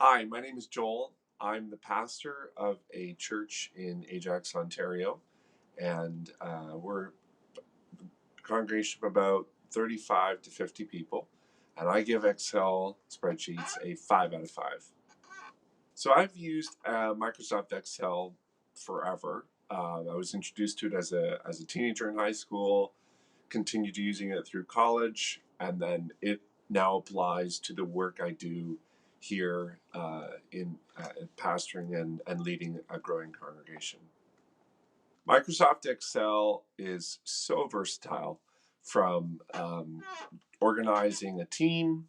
Hi, my name is Joel. I'm the pastor of a church in Ajax, Ontario, and we're a congregation of about 35 to 50 people, and I give Excel spreadsheets a 5 out of 5. So I've used Microsoft Excel forever. I was introduced to it as a teenager in high school, continued using it through college, and then it now applies to the work I do here in pastoring and leading a growing congregation. Microsoft Excel is so versatile from organizing a team,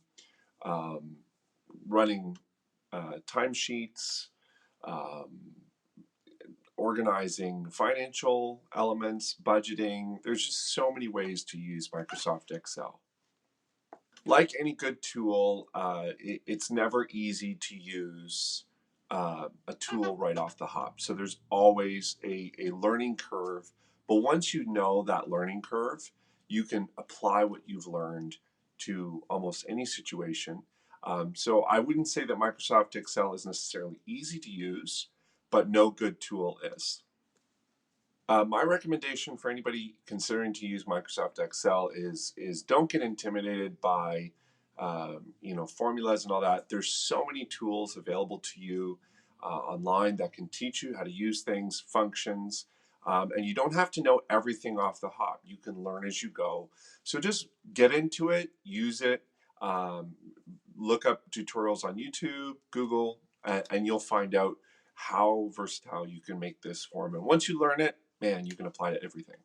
um, running timesheets, um, organizing financial elements, budgeting. There's just so many ways to use Microsoft Excel. Like any good tool, it's never easy to use a tool right off the hop. So there's always a learning curve. But once you know that learning curve, you can apply what you've learned to almost any situation. So I wouldn't say that Microsoft Excel is necessarily easy to use, but no good tool is. My recommendation for anybody considering to use Microsoft Excel is don't get intimidated by formulas and all that. There's so many tools available to you online that can teach you how to use things, functions, and you don't have to know everything off the hop. You can learn as you go. So just get into it, use it, um, look up tutorials on YouTube, Google, and you'll find out how versatile you can make this form. And once you learn it, man, you can apply it to everything.